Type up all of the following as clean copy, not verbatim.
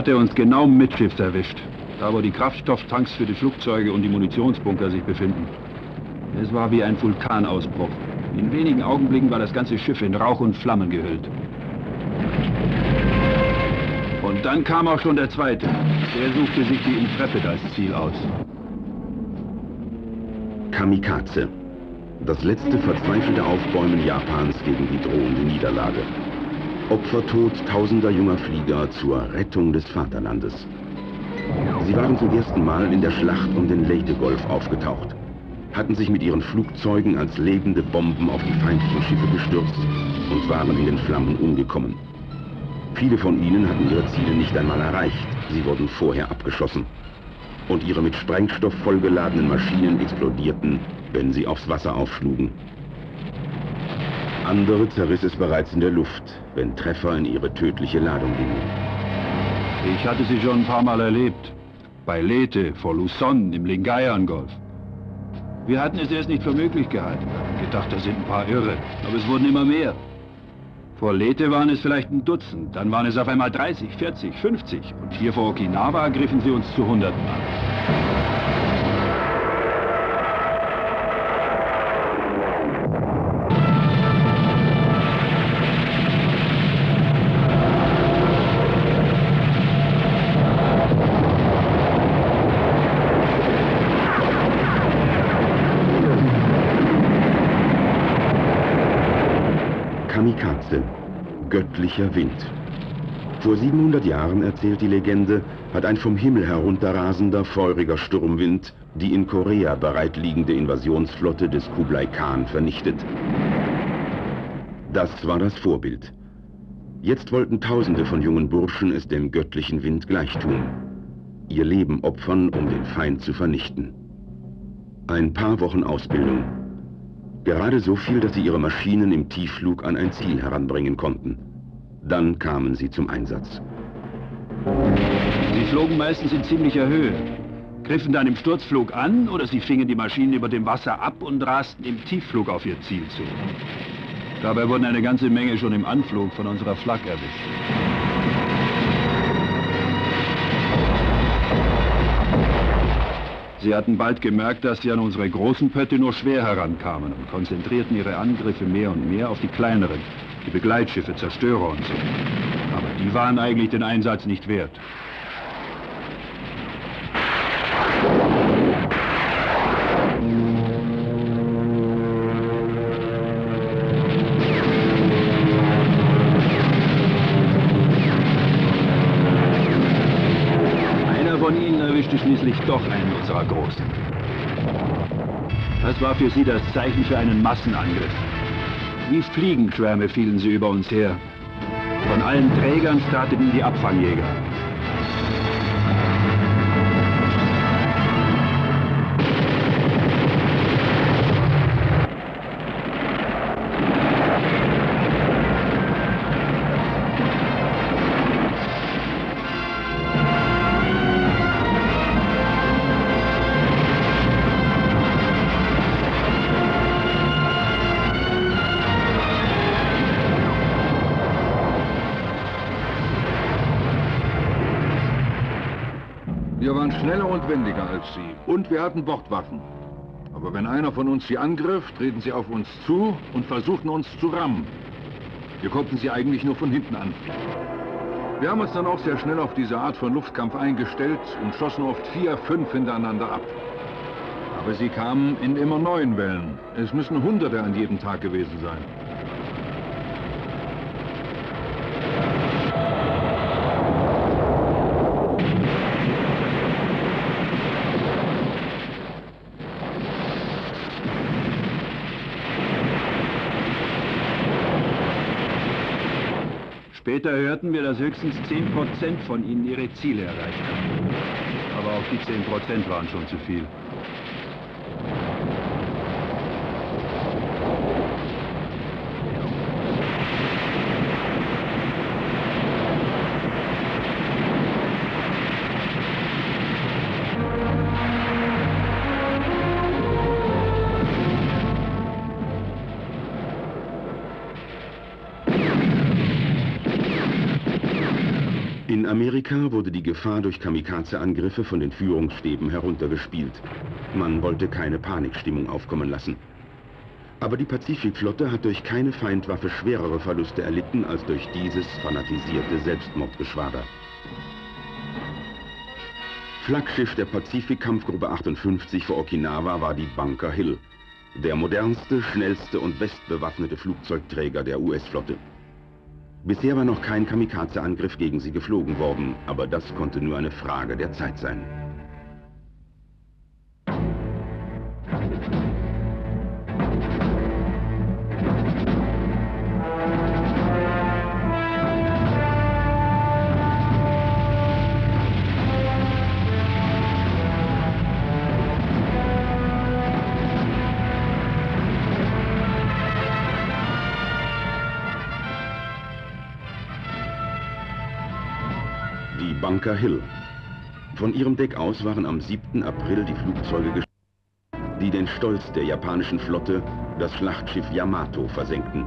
hat er uns genau mittschiffs erwischt. Da, wo die Kraftstofftanks für die Flugzeuge und die Munitionsbunker sich befinden. Es war wie ein Vulkanausbruch. In wenigen Augenblicken war das ganze Schiff in Rauch und Flammen gehüllt. Und dann kam auch schon der zweite. Der suchte sich die Intrepid als Ziel aus. Kamikaze. Das letzte verzweifelte Aufbäumen Japans gegen die drohende Niederlage. Opfertod tausender junger Flieger zur Rettung des Vaterlandes. Sie waren zum ersten Mal in der Schlacht um den Leyte-Golf aufgetaucht, hatten sich mit ihren Flugzeugen als lebende Bomben auf die feindlichen Schiffe gestürzt und waren in den Flammen umgekommen. Viele von ihnen hatten ihre Ziele nicht einmal erreicht, sie wurden vorher abgeschossen. Und ihre mit Sprengstoff vollgeladenen Maschinen explodierten, wenn sie aufs Wasser aufschlugen. Andere zerriss es bereits in der Luft, wenn Treffer in ihre tödliche Ladung gingen. Ich hatte sie schon ein paar Mal erlebt. Bei Leyte, vor Luzon, im Lingayen-Golf. Wir hatten es erst nicht für möglich gehalten. Wir haben gedacht, das sind ein paar Irre. Aber es wurden immer mehr. Vor Leyte waren es vielleicht ein Dutzend. Dann waren es auf einmal 30, 40, 50. Und hier vor Okinawa griffen sie uns zu Hunderten an. Kamikaze, göttlicher Wind. Vor 700 Jahren, erzählt die Legende, hat ein vom Himmel herunterrasender, feuriger Sturmwind die in Korea bereitliegende Invasionsflotte des Kublai Khan vernichtet. Das war das Vorbild. Jetzt wollten Tausende von jungen Burschen es dem göttlichen Wind gleichtun. Ihr Leben opfern, um den Feind zu vernichten. Ein paar Wochen Ausbildung. Gerade so viel, dass sie ihre Maschinen im Tiefflug an ein Ziel heranbringen konnten. Dann kamen sie zum Einsatz. Sie flogen meistens in ziemlicher Höhe, griffen dann im Sturzflug an oder sie fingen die Maschinen über dem Wasser ab und rasten im Tiefflug auf ihr Ziel zu. Dabei wurden eine ganze Menge schon im Anflug von unserer Flak erwischt. Sie hatten bald gemerkt, dass sie an unsere großen Pötte nur schwer herankamen und konzentrierten ihre Angriffe mehr und mehr auf die kleineren, die Begleitschiffe, Zerstörer und so. Aber die waren eigentlich den Einsatz nicht wert. Von ihnen erwischte schließlich doch einen unserer Großen. Das war für sie das Zeichen für einen Massenangriff. Wie Fliegenschwärme fielen sie über uns her. Von allen Trägern starteten die Abfangjäger. Wir waren schneller und wendiger als sie. Und wir hatten Bordwaffen. Aber wenn einer von uns sie angriff, drehten sie auf uns zu und versuchten uns zu rammen. Wir konnten sie eigentlich nur von hinten anfliegen. Wir haben uns dann auch sehr schnell auf diese Art von Luftkampf eingestellt und schossen oft 4, 5 hintereinander ab. Aber sie kamen in immer neuen Wellen. Es müssen Hunderte an jedem Tag gewesen sein. Später hörten wir, dass höchstens 10% von ihnen ihre Ziele erreicht haben. Aber auch die 10% waren schon zu viel. In Amerika wurde die Gefahr durch Kamikaze-Angriffe von den Führungsstäben heruntergespielt. Man wollte keine Panikstimmung aufkommen lassen. Aber die Pazifikflotte hat durch keine Feindwaffe schwerere Verluste erlitten als durch dieses fanatisierte Selbstmordgeschwader. Flaggschiff der Pazifik-Kampfgruppe 58 vor Okinawa war die Bunker Hill, der modernste, schnellste und bestbewaffnete Flugzeugträger der US-Flotte. Bisher war noch kein Kamikaze-Angriff gegen sie geflogen worden, aber das konnte nur eine Frage der Zeit sein. Bunker Hill. Von ihrem Deck aus waren am 7. April die Flugzeuge gestartet, die den Stolz der japanischen Flotte, das Schlachtschiff Yamato, versenkten.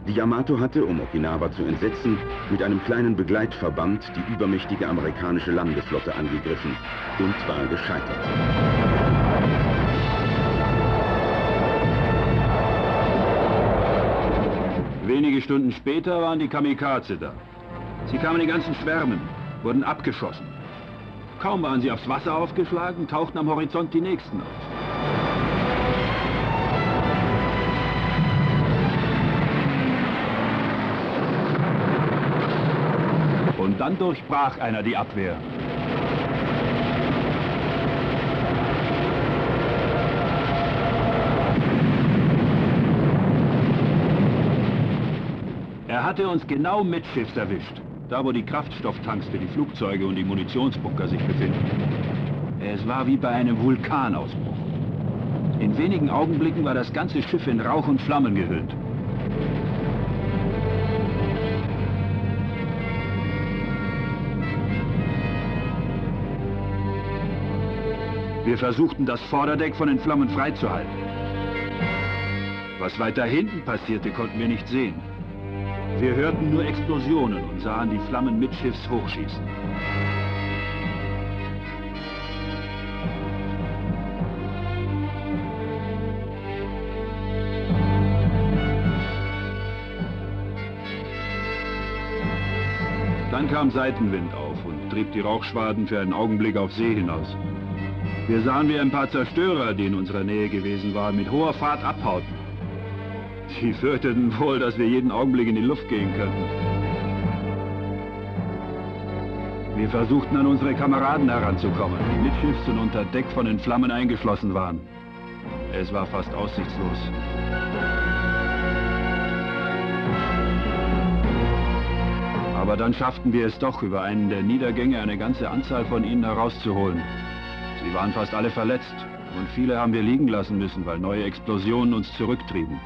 Die Yamato hatte, um Okinawa zu entsetzen, mit einem kleinen Begleitverband die übermächtige amerikanische Landeflotte angegriffen und war gescheitert. Wenige Stunden später waren die Kamikaze da. Sie kamen in ganzen Schwärmen, wurden abgeschossen. Kaum waren sie aufs Wasser aufgeschlagen, tauchten am Horizont die nächsten auf. Und dann durchbrach einer die Abwehr. Er hatte uns genau mittschiffs erwischt. Da, wo die Kraftstofftanks für die Flugzeuge und die Munitionsbunker sich befinden. Es war wie bei einem Vulkanausbruch. In wenigen Augenblicken war das ganze Schiff in Rauch und Flammen gehüllt. Wir versuchten, das Vorderdeck von den Flammen freizuhalten. Was weiter hinten passierte, konnten wir nicht sehen. Wir hörten nur Explosionen und sahen die Flammen mittschiffs hochschießen. Dann kam Seitenwind auf und trieb die Rauchschwaden für einen Augenblick auf See hinaus. Wir sahen, wie ein paar Zerstörer, die in unserer Nähe gewesen waren, mit hoher Fahrt abhauten. Sie fürchteten wohl, dass wir jeden Augenblick in die Luft gehen könnten. Wir versuchten, an unsere Kameraden heranzukommen, die mittschiffs und unter Deck von den Flammen eingeschlossen waren. Es war fast aussichtslos. Aber dann schafften wir es doch, über einen der Niedergänge eine ganze Anzahl von ihnen herauszuholen. Sie waren fast alle verletzt und viele haben wir liegen lassen müssen, weil neue Explosionen uns zurücktrieben.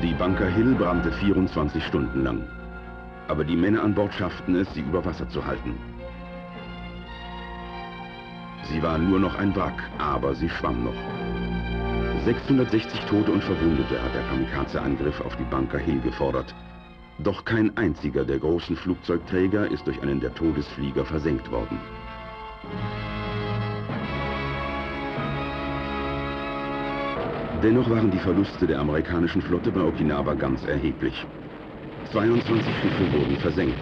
Die Bunker Hill brannte 24 Stunden lang. Aber die Männer an Bord schafften es, sie über Wasser zu halten. Sie war nur noch ein Wrack, aber sie schwamm noch. 660 Tote und Verwundete hat der Kamikaze-Angriff auf die Bunker Hill gefordert. Doch kein einziger der großen Flugzeugträger ist durch einen der Todesflieger versenkt worden. Dennoch waren die Verluste der amerikanischen Flotte bei Okinawa ganz erheblich. 22 Schiffe wurden versenkt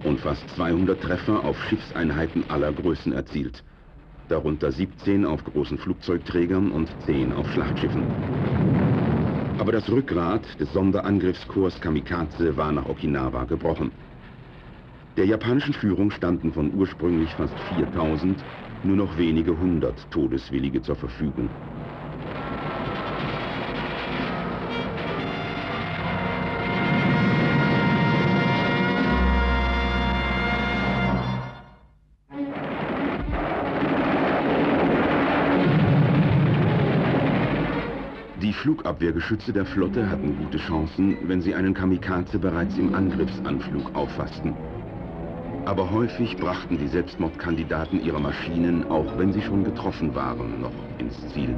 und fast 200 Treffer auf Schiffseinheiten aller Größen erzielt. Darunter 17 auf großen Flugzeugträgern und 10 auf Schlachtschiffen. Aber das Rückgrat des Sonderangriffskorps Kamikaze war nach Okinawa gebrochen. Der japanischen Führung standen von ursprünglich fast 4000 nur noch wenige hundert Todeswillige zur Verfügung. Die Flugabwehrgeschütze der Flotte hatten gute Chancen, wenn sie einen Kamikaze bereits im Angriffsanflug auffassten. Aber häufig brachten die Selbstmordkandidaten ihre Maschinen, auch wenn sie schon getroffen waren, noch ins Ziel.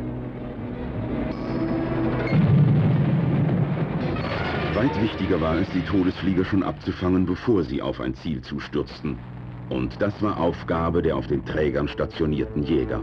Weit wichtiger war es, die Todesflieger schon abzufangen, bevor sie auf ein Ziel zustürzten. Und das war Aufgabe der auf den Trägern stationierten Jäger.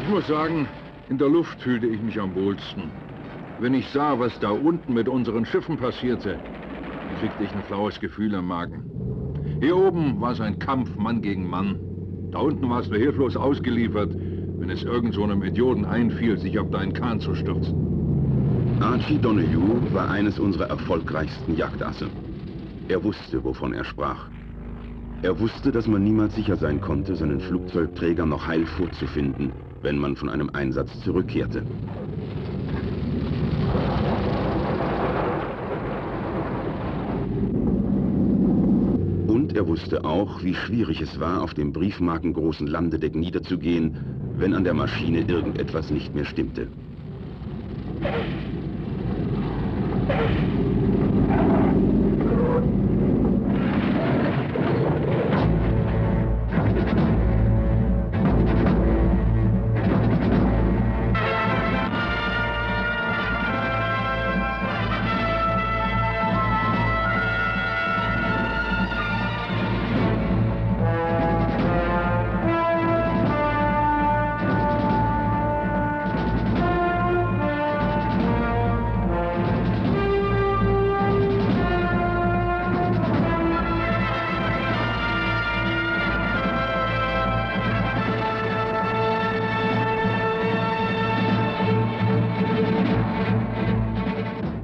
Ich muss sagen, in der Luft fühlte ich mich am wohlsten. Wenn ich sah, was da unten mit unseren Schiffen passierte, kriegte ich ein flaues Gefühl im Magen. Hier oben war es ein Kampf Mann gegen Mann. Da unten warst du hilflos ausgeliefert, wenn es irgend so einem Idioten einfiel, sich auf deinen Kahn zu stürzen. Archie Donoghue war eines unserer erfolgreichsten Jagdasse. Er wusste, wovon er sprach. Er wusste, dass man niemals sicher sein konnte, seinen Flugzeugträger noch heil vorzufinden, wenn man von einem Einsatz zurückkehrte. Und er wusste auch, wie schwierig es war, auf dem briefmarkengroßen Landedeck niederzugehen, wenn an der Maschine irgendetwas nicht mehr stimmte.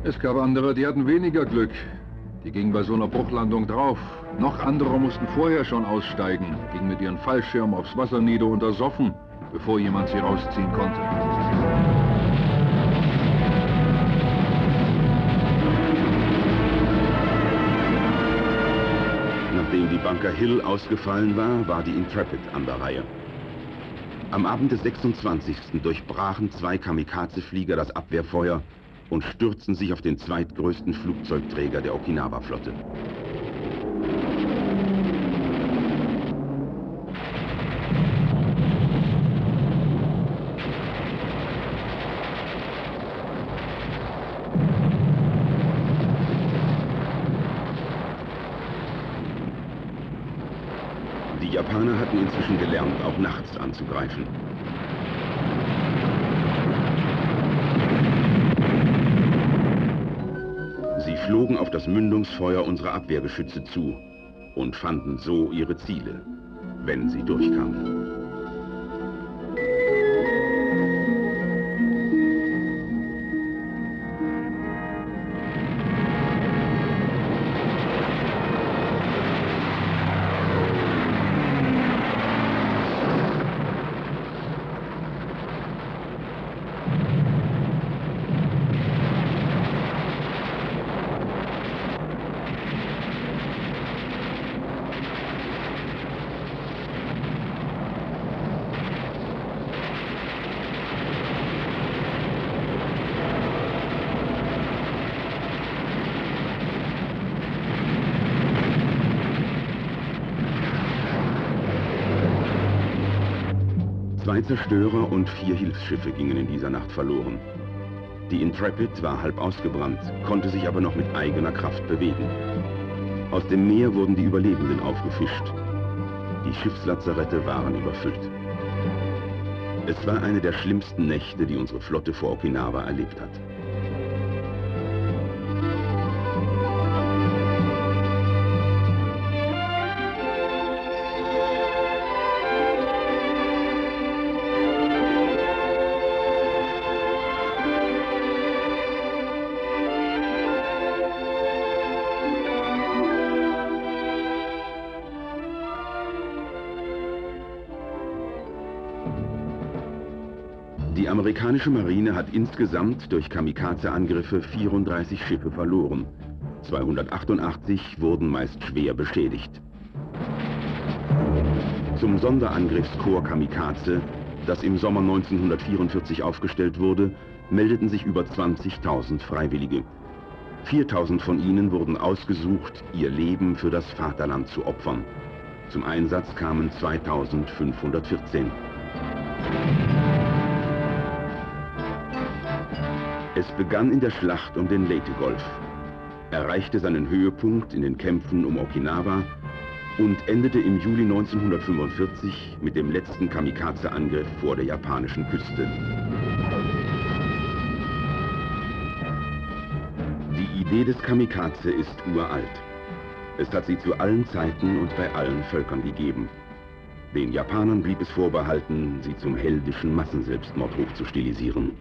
Es gab andere, die hatten weniger Glück. Die gingen bei so einer Bruchlandung drauf. Noch andere mussten vorher schon aussteigen, gingen mit ihren Fallschirmen aufs Wasser nieder und ersoffen, bevor jemand sie rausziehen konnte. Nachdem die Bunker Hill ausgefallen war, war die Intrepid an der Reihe. Am Abend des 26. durchbrachen 2 Kamikaze-Flieger das Abwehrfeuer und stürzten sich auf den zweitgrößten Flugzeugträger der Okinawa-Flotte. Die Japaner hatten inzwischen gelernt, auch nachts anzugreifen. Sie flogen auf das Mündungsfeuer unserer Abwehrgeschütze zu und fanden so ihre Ziele, wenn sie durchkamen. Zwei Zerstörer und 4 Hilfsschiffe gingen in dieser Nacht verloren. Die Intrepid war halb ausgebrannt, konnte sich aber noch mit eigener Kraft bewegen. Aus dem Meer wurden die Überlebenden aufgefischt. Die Schiffslazarette waren überfüllt. Es war eine der schlimmsten Nächte, die unsere Flotte vor Okinawa erlebt hat. Die amerikanische Marine hat insgesamt durch Kamikaze-Angriffe 34 Schiffe verloren. 288 wurden meist schwer beschädigt. Zum Sonderangriffskorps Kamikaze, das im Sommer 1944 aufgestellt wurde, meldeten sich über 20.000 Freiwillige. 4.000 von ihnen wurden ausgesucht, ihr Leben für das Vaterland zu opfern. Zum Einsatz kamen 2.514. Es begann in der Schlacht um den Leyte-Golf, erreichte seinen Höhepunkt in den Kämpfen um Okinawa und endete im Juli 1945 mit dem letzten Kamikaze-Angriff vor der japanischen Küste. Die Idee des Kamikaze ist uralt. Es hat sie zu allen Zeiten und bei allen Völkern gegeben. Den Japanern blieb es vorbehalten, sie zum heldischen Massenselbstmord hochzustilisieren.